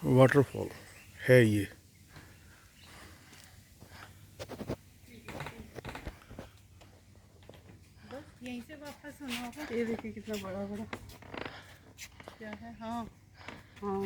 Waterfall है ये। बस यहीं से वापस होना होगा। ये देखिए कितना बड़ा बड़ा क्या है। हाँ हाँ